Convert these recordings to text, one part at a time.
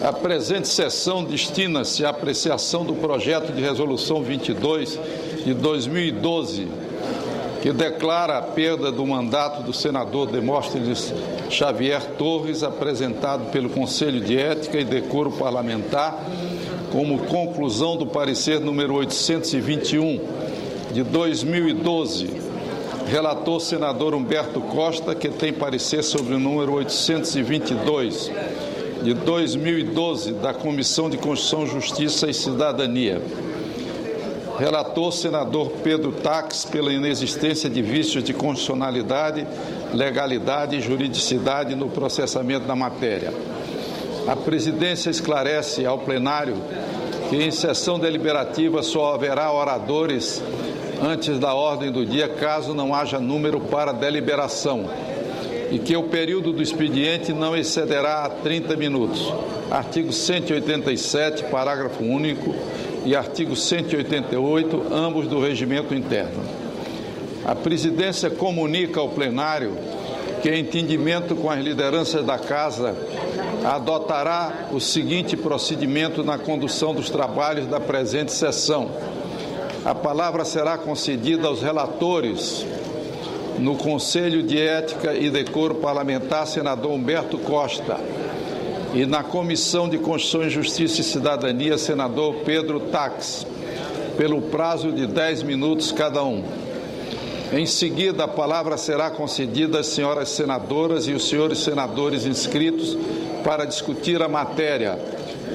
A presente sessão destina-se à apreciação do projeto de resolução 22 de 2012, que declara a perda do mandato do senador Demóstenes Xavier Torres, apresentado pelo Conselho de Ética e Decoro Parlamentar, como conclusão do parecer número 821 de 2012. Relator senador Humberto Costa, que tem parecer sobre o número 822 de 2012 da Comissão de Constituição, Justiça e Cidadania. Relator senador Pedro Taques, pela inexistência de vícios de constitucionalidade, legalidade e juridicidade no processamento da matéria. A presidência esclarece ao plenário que em sessão deliberativa só haverá oradores antes da ordem do dia, caso não haja número para deliberação, e que o período do expediente não excederá a 30 minutos. Artigo 187, parágrafo único, e artigo 188, ambos do Regimento Interno. A presidência comunica ao plenário que, em entendimento com as lideranças da Casa, adotará o seguinte procedimento na condução dos trabalhos da presente sessão. A palavra será concedida aos relatores no Conselho de Ética e Decoro Parlamentar, senador Humberto Costa, e na Comissão de Constituição, Justiça e Cidadania, senador Pedro Taques, pelo prazo de 10 minutos cada um. Em seguida, a palavra será concedida às senhoras senadoras e os senhores senadores inscritos para discutir a matéria,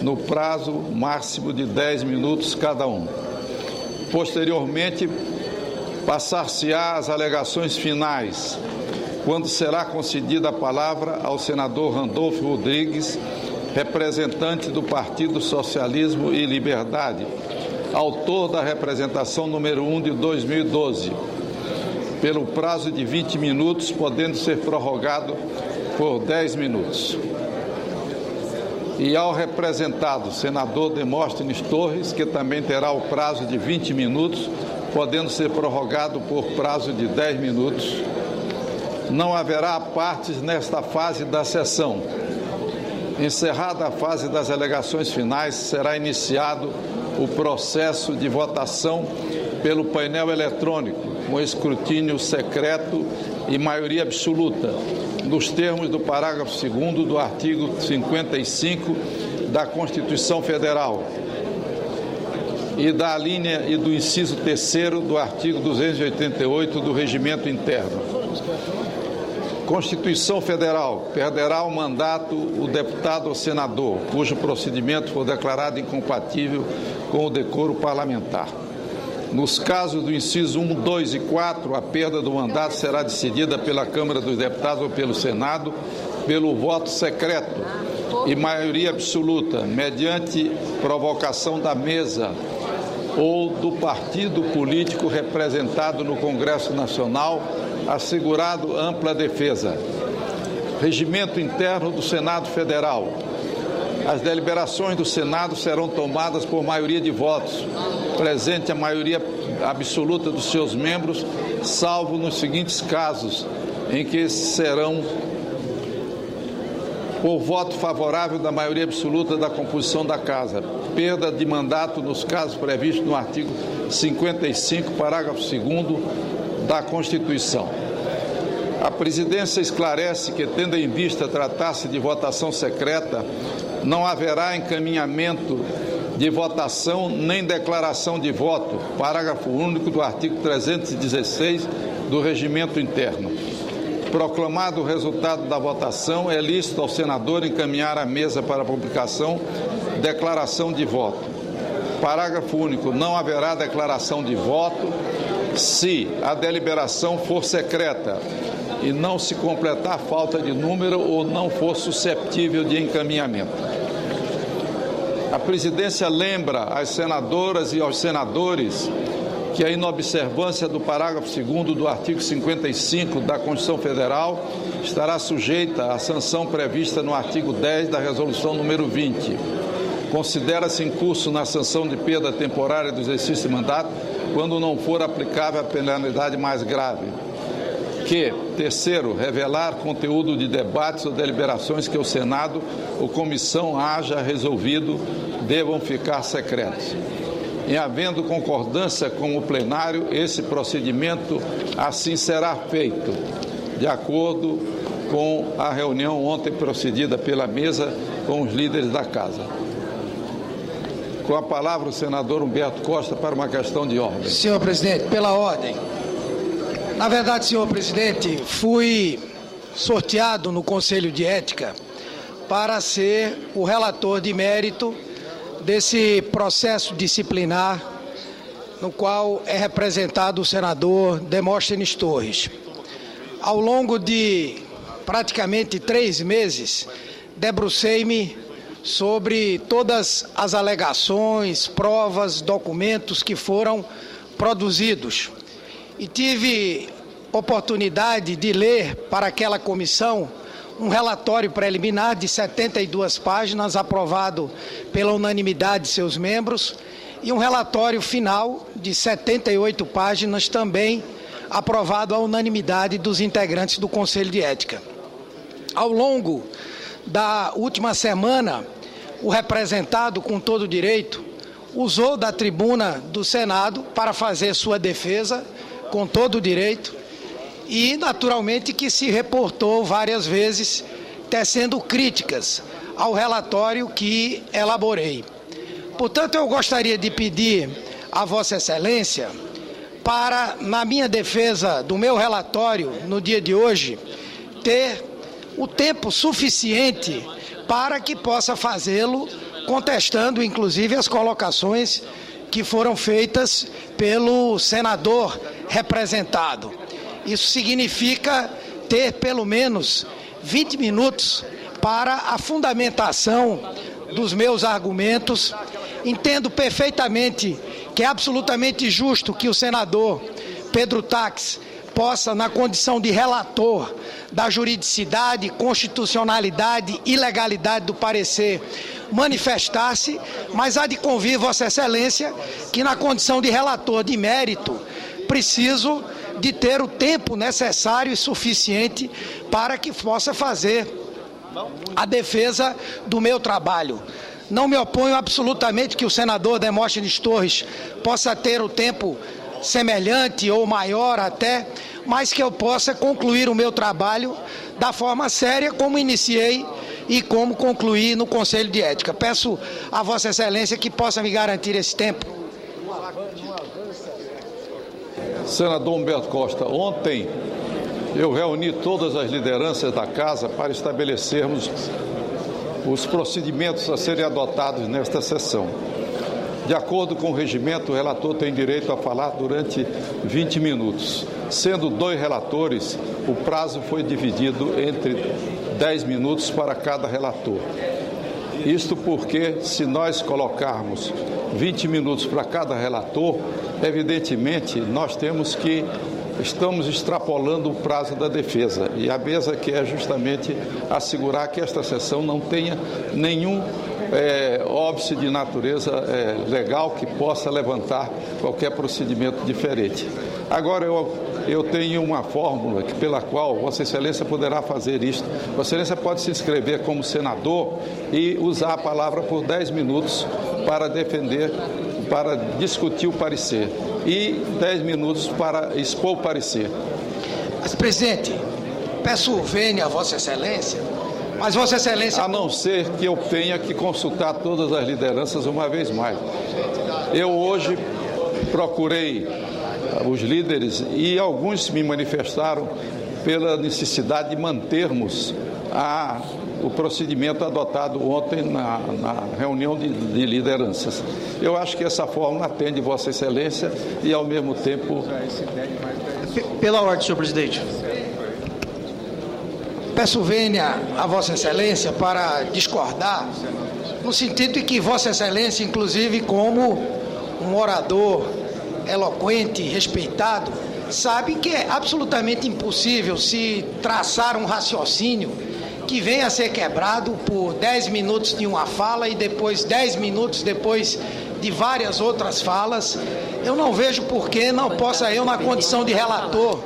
no prazo máximo de 10 minutos cada um. Posteriormente, passar-se-á às alegações finais, quando será concedida a palavra ao senador Randolfo Rodrigues, representante do Partido Socialismo e Liberdade, autor da representação número 1 de 2012, pelo prazo de 20 minutos, podendo ser prorrogado por 10 minutos. E ao representado, senador Demóstenes Torres, que também terá o prazo de 20 minutos, podendo ser prorrogado por prazo de 10 minutos. Não haverá partes nesta fase da sessão. Encerrada a fase das alegações finais, será iniciado o processo de votação pelo painel eletrônico, com escrutínio secreto e maioria absoluta, nos termos do parágrafo 2º do artigo 55 da Constituição Federal e da linha e do inciso 3º do artigo 288 do Regimento Interno. Constituição Federal: perderá o mandato o deputado ou senador, cujo procedimento for declarado incompatível com o decoro parlamentar. Nos casos do inciso 1, 2 e 4, a perda do mandato será decidida pela Câmara dos Deputados ou pelo Senado pelo voto secreto e maioria absoluta, mediante provocação da mesa ou do partido político representado no Congresso Nacional, assegurado ampla defesa. Regimento Interno do Senado Federal. As deliberações do Senado serão tomadas por maioria de votos, presente a maioria absoluta dos seus membros, salvo nos seguintes casos, em que serão por voto favorável da maioria absoluta da composição da Casa. Perda de mandato nos casos previstos no artigo 55, parágrafo 2º da Constituição. A presidência esclarece que, tendo em vista tratar-se de votação secreta, não haverá encaminhamento de votação nem declaração de voto, parágrafo único do artigo 316 do Regimento Interno. Proclamado o resultado da votação, é lícito ao senador encaminhar à mesa para publicação declaração de voto. Parágrafo único. Não haverá declaração de voto se a deliberação for secreta e não se completar falta de número ou não for susceptível de encaminhamento. A presidência lembra às senadoras e aos senadores que a inobservância do parágrafo 2º do artigo 55 da Constituição Federal estará sujeita à sanção prevista no artigo 10 da Resolução número 20. Considera-se em curso na sanção de perda temporária do exercício de mandato quando não for aplicável a penalidade mais grave. que, terceiro, revelar conteúdo de debates ou deliberações que o Senado ou comissão haja resolvido devam ficar secretos. Em havendo concordância com o plenário, esse procedimento assim será feito, de acordo com a reunião ontem procedida pela mesa com os líderes da Casa. Com a palavra o senador Humberto Costa para uma questão de ordem. Senhor presidente, pela ordem. Na verdade, senhor presidente, fui sorteado no Conselho de Ética para ser o relator de mérito desse processo disciplinar no qual é representado o senador Demóstenes Torres. Ao longo de praticamente 3 meses, debrucei-me sobre todas as alegações, provas, documentos que foram produzidos. E tive oportunidade de ler para aquela comissão um relatório preliminar de 72 páginas, aprovado pela unanimidade de seus membros, e um relatório final de 78 páginas, também aprovado à unanimidade dos integrantes do Conselho de Ética. Ao longo da última semana, o representado, com todo direito, usou da tribuna do Senado para fazer sua defesa, com todo direito, e naturalmente que se reportou várias vezes, tecendo críticas ao relatório que elaborei. Portanto, eu gostaria de pedir a Vossa Excelência para, na minha defesa do meu relatório, no dia de hoje, ter o tempo suficiente para que possa fazê-lo, contestando inclusive as colocações que foram feitas pelo senador representado. Isso significa ter pelo menos 20 minutos para a fundamentação dos meus argumentos. Entendo perfeitamente que é absolutamente justo que o senador Pedro Taques possa, na condição de relator da juridicidade, constitucionalidade e legalidade do parecer, manifestar-se, mas há de convir Vossa Excelência que, na condição de relator de mérito, preciso de ter o tempo necessário e suficiente para que possa fazer a defesa do meu trabalho. Não me oponho absolutamente que o senador Demóstenes Torres possa ter o tempo semelhante ou maior até, mas que eu possa concluir o meu trabalho da forma séria como iniciei e como concluí no Conselho de Ética. Peço a Vossa Excelência que possa me garantir esse tempo. Senador Humberto Costa, ontem eu reuni todas as lideranças da Casa para estabelecermos os procedimentos a serem adotados nesta sessão. De acordo com o regimento, o relator tem direito a falar durante 20 minutos. Sendo 2 relatores, o prazo foi dividido entre 10 minutos para cada relator. Isto porque, se nós colocarmos 20 minutos para cada relator, evidentemente nós estamos extrapolando o prazo da defesa. E a mesa quer justamente assegurar que esta sessão não tenha nenhum óbice de natureza legal que possa levantar qualquer procedimento diferente. Agora, eu tenho uma fórmula pela qual Vossa Excelência poderá fazer isto. Vossa Excelência pode se inscrever como senador e usar a palavra por 10 minutos para defender, para discutir o parecer, e 10 minutos para expor o parecer. Mas, presidente, peço vênia a Vossa Excelência, mas Vossa Excelência... A não ser que eu tenha que consultar todas as lideranças uma vez mais. Eu hoje procurei os líderes e alguns me manifestaram pela necessidade de mantermos o procedimento adotado ontem na reunião de lideranças. Eu acho que essa fórmula atende Vossa Excelência e, ao mesmo tempo... Pela ordem, senhor presidente. Peço vênia a Vossa Excelência para discordar, no sentido de que Vossa Excelência, inclusive como um orador eloquente, respeitado, sabe que é absolutamente impossível se traçar um raciocínio que venha a ser quebrado por 10 minutos de uma fala e depois 10 minutos depois de várias outras falas. Eu não vejo por que não possa eu, na condição de relator,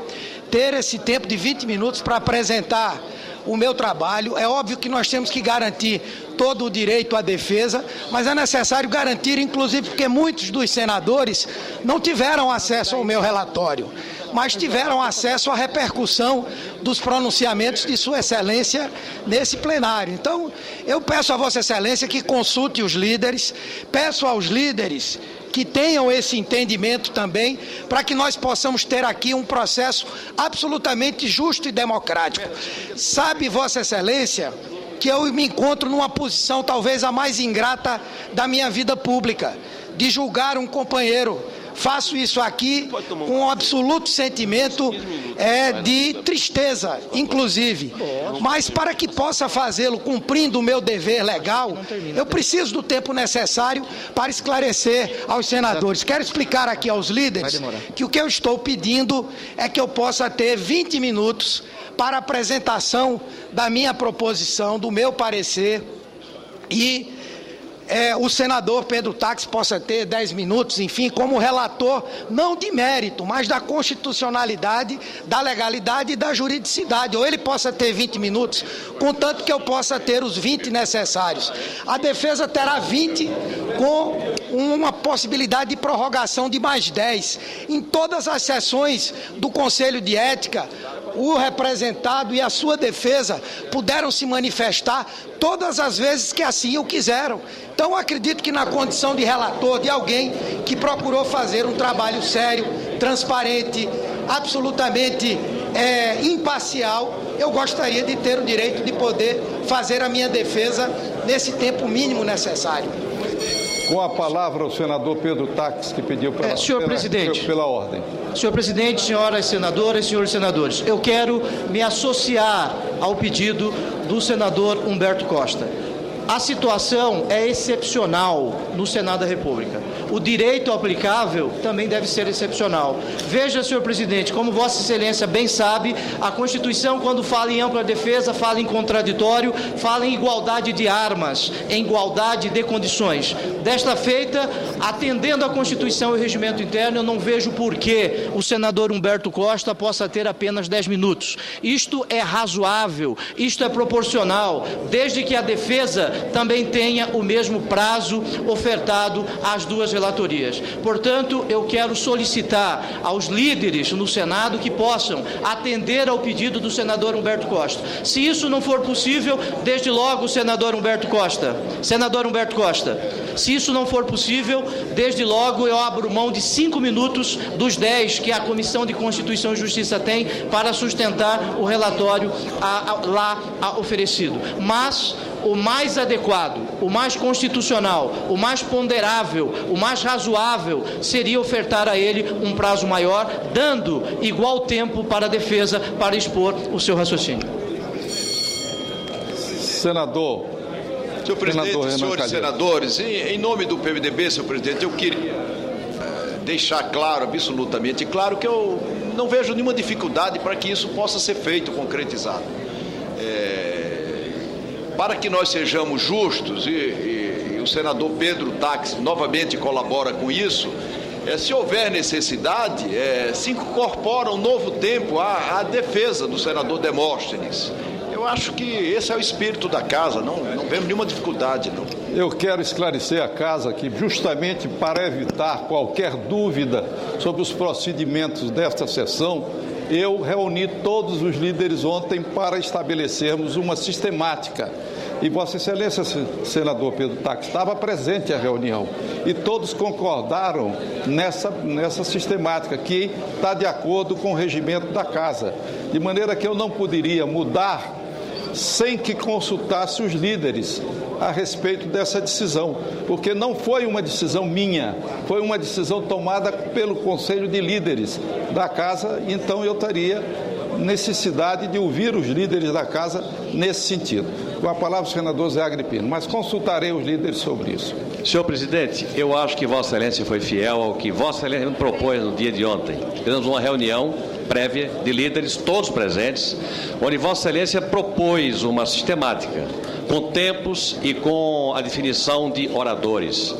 ter esse tempo de 20 minutos para apresentar o meu trabalho. É óbvio que nós temos que garantir todo o direito à defesa, mas é necessário garantir, inclusive, porque muitos dos senadores não tiveram acesso ao meu relatório, mas tiveram acesso à repercussão dos pronunciamentos de Sua Excelência nesse plenário. Então, eu peço a Vossa Excelência que consulte os líderes, peço aos líderes que tenham esse entendimento também, para que nós possamos ter aqui um processo absolutamente justo e democrático. Sabe, Vossa Excelência, que eu me encontro numa posição talvez a mais ingrata da minha vida pública, de julgar um companheiro. Faço isso aqui com um absoluto sentimento de tristeza, inclusive. Mas para que possa fazê-lo cumprindo o meu dever legal, eu preciso do tempo necessário para esclarecer aos senadores. Quero explicar aqui aos líderes que o que eu estou pedindo é que eu possa ter 20 minutos para a apresentação da minha proposição, do meu parecer, e o senador Pedro Táxi possa ter 10 minutos, enfim, como relator, não de mérito, mas da constitucionalidade, da legalidade e da juridicidade. Ou ele possa ter 20 minutos, contanto que eu possa ter os 20 necessários. A defesa terá 20, com uma possibilidade de prorrogação de mais 10. Em todas as sessões do Conselho de Ética, o representado e a sua defesa puderam se manifestar todas as vezes que assim o quiseram. Então, acredito que na condição de relator, de alguém que procurou fazer um trabalho sério, transparente, absolutamente imparcial, eu gostaria de ter o direito de poder fazer a minha defesa nesse tempo mínimo necessário. Com a palavra o senador Pedro Táxi, que pediu pela ordem. Senhor presidente, senhoras senadoras, senhores senadores, eu quero me associar ao pedido do senador Humberto Costa. A situação é excepcional no Senado da República. O direito aplicável também deve ser excepcional. Veja, senhor presidente, como Vossa Excelência bem sabe, a Constituição, quando fala em ampla defesa, fala em contraditório, fala em igualdade de armas, em igualdade de condições. Desta feita, atendendo à Constituição e o regimento interno, eu não vejo por que o senador Humberto Costa possa ter apenas 10 minutos. Isto é razoável, isto é proporcional, desde que a defesa também tenha o mesmo prazo ofertado às duas relatorias. Portanto, eu quero solicitar aos líderes no Senado que possam atender ao pedido do senador Humberto Costa. Se isso não for possível, desde logo, senador Humberto Costa, se isso não for possível, desde logo eu abro mão de 5 minutos dos 10 que a Comissão de Constituição e Justiça tem para sustentar o relatório lá oferecido. Mas o mais adequado, o mais constitucional, o mais ponderável, o mais razoável seria ofertar a ele um prazo maior, dando igual tempo para a defesa para expor o seu raciocínio. Senador presidente, senhores senadores, em nome do PMDB, senhor presidente, eu queria deixar claro, absolutamente claro, que eu não vejo nenhuma dificuldade para que isso possa ser feito, concretizado. Para que nós sejamos justos, e o senador Pedro Táxi novamente colabora com isso, se houver necessidade, se incorpora um novo tempo à defesa do senador Demóstenes. Eu acho que esse é o espírito da casa, não vemos nenhuma dificuldade, não. Eu quero esclarecer a casa que, justamente para evitar qualquer dúvida sobre os procedimentos desta sessão, eu reuni todos os líderes ontem para estabelecermos uma sistemática. E Vossa Excelência, senador Pedro Táxi, estava presente à reunião. E todos concordaram nessa sistemática, que está de acordo com o regimento da casa. De maneira que eu não poderia mudar sem que consultasse os líderes a respeito dessa decisão, porque não foi uma decisão minha, foi uma decisão tomada pelo Conselho de Líderes da Casa, então eu teria necessidade de ouvir os líderes da Casa nesse sentido. Com a palavra o senador Zé Agripino, mas consultarei os líderes sobre isso. Senhor presidente, eu acho que Vossa Excelência foi fiel ao que Vossa Excelência me propôs no dia de ontem. Tivemos uma reunião prévia de líderes, todos presentes, onde Vossa Excelência propôs uma sistemática, com tempos e com a definição de oradores.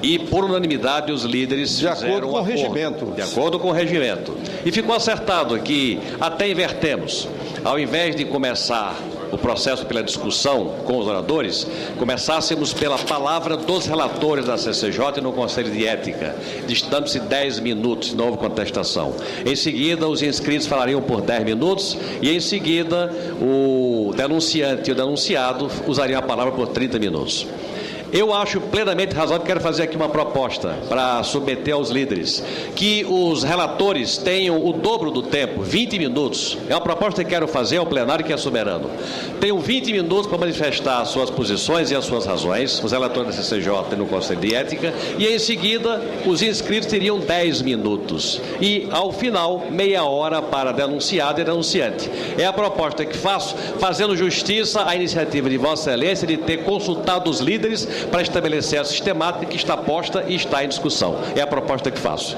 E, por unanimidade, os líderes fizeram um acordo. De acordo com o regimento. E ficou acertado que até invertemos. Ao invés de começar o processo pela discussão com os oradores, começássemos pela palavra dos relatores da CCJ no Conselho de Ética, distando-se 10 minutos, não houve contestação. Em seguida, os inscritos falariam por 10 minutos e, em seguida, o denunciante e o denunciado usariam a palavra por 30 minutos. Eu acho plenamente razoável, quero fazer aqui uma proposta para submeter aos líderes, que os relatores tenham o dobro do tempo, 20 minutos. É uma proposta que quero fazer ao plenário, que é soberano. Tenham 20 minutos para manifestar as suas posições e as suas razões, os relatores da CCJ no Conselho de Ética, e em seguida os inscritos teriam 10 minutos. E, ao final, meia hora para denunciado e denunciante. É a proposta que faço, fazendo justiça à iniciativa de Vossa Excelência de ter consultado os líderes para estabelecer a sistemática que está posta e está em discussão. É a proposta que faço.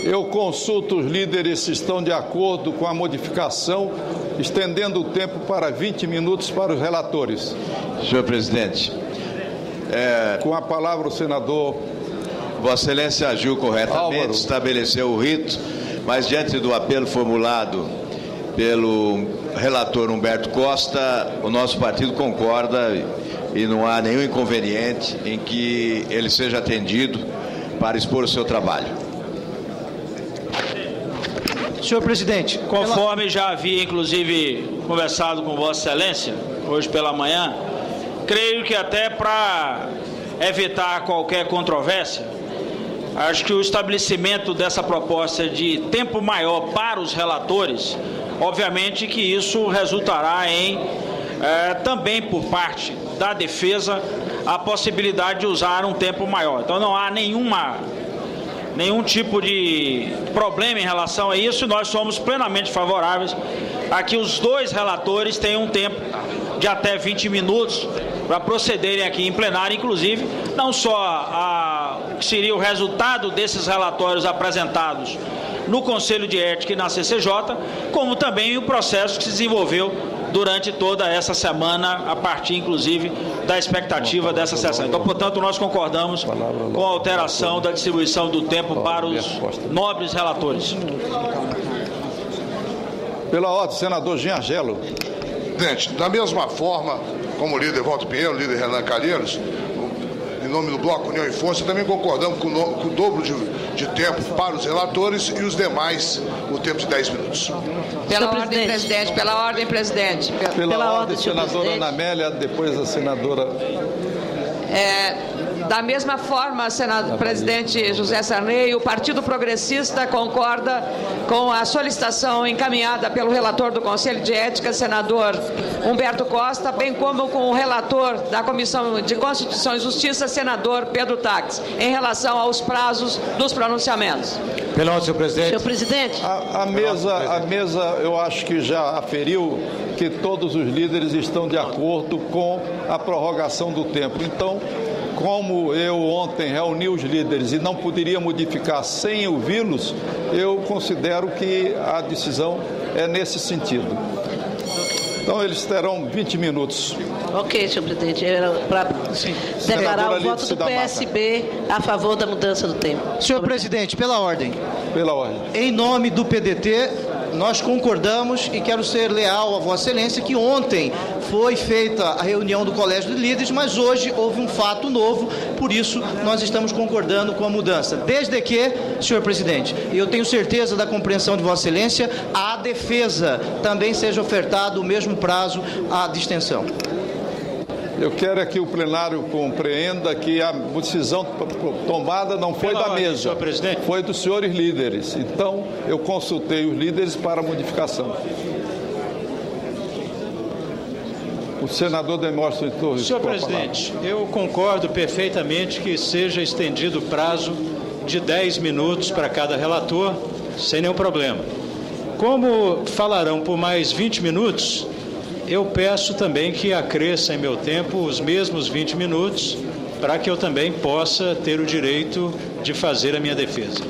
Eu consulto os líderes se estão de acordo com a modificação, estendendo o tempo para 20 minutos para os relatores. Senhor presidente. Com a palavra o senador Vossa Excelência agiu corretamente, Álvaro. estabeleceu o rito, mas diante do apelo formulado pelo relator Humberto Costa, o nosso partido concorda e não há nenhum inconveniente em que ele seja atendido para expor o seu trabalho. Senhor presidente, conforme já havia inclusive conversado com Vossa Excelência hoje pela manhã, creio que até para evitar qualquer controvérsia, acho que o estabelecimento dessa proposta de tempo maior para os relatores, obviamente que isso resultará em também por parte da defesa a possibilidade de usar um tempo maior. Então não há nenhum tipo de problema em relação a isso. Nós somos plenamente favoráveis a que os dois relatores tenham um tempo de até 20 minutos para procederem aqui em plenário, inclusive não só o que seria o resultado desses relatórios apresentados no Conselho de Ética e na CCJ, como também o processo que se desenvolveu durante toda essa semana, a partir, inclusive, da expectativa dessa sessão. Então, portanto, nós concordamos com a alteração da distribuição do tempo para os nobres relatores. Pela ordem, senador Giangelo. Presidente, da mesma forma como o líder Walter Pinheiro, o líder Renan Calheiros, em nome do Bloco União e Força, também concordamos com o dobro de tempo para os relatores e os demais, o tempo de 10 minutos. Pela ordem, presidente. Pela ordem, presidente. Pela ordem, senadora Ana Amélia, depois a senadora... Da mesma forma, presidente José Sarney, o Partido Progressista concorda com a solicitação encaminhada pelo relator do Conselho de Ética, senador Humberto Costa, bem como com o relator da Comissão de Constituição e Justiça, senador Pedro Taques, em relação aos prazos dos pronunciamentos. Pela ordem, senhor presidente. Senhor presidente. A mesa, eu acho que já aferiu que todos os líderes estão de acordo com a prorrogação do tempo. Então, como eu ontem reuni os líderes e não poderia modificar sem ouvi-los, eu considero que a decisão é nesse sentido. Então, eles terão 20 minutos. Ok, senhor presidente. Para declarar o voto do PSB a favor da mudança do tempo. Senhor presidente, pela ordem. Pela ordem. Em nome do PDT, nós concordamos e quero ser leal a Vossa Excelência que ontem foi feita a reunião do Colégio de Líderes, mas hoje houve um fato novo, por isso nós estamos concordando com a mudança. Desde que, senhor presidente, e eu tenho certeza da compreensão de Vossa Excelência, à defesa também seja ofertado o mesmo prazo à distensão. Eu quero que o plenário compreenda que a decisão tomada não foi da mesa, foi dos senhores líderes. Então, eu consultei os líderes para a modificação. O senador Demóstenes Torres. Senhor presidente, eu concordo perfeitamente que seja estendido o prazo de 10 minutos para cada relator, sem nenhum problema. Como falarão por mais 20 minutos, eu peço também que acresça em meu tempo os mesmos 20 minutos para que eu também possa ter o direito de fazer a minha defesa.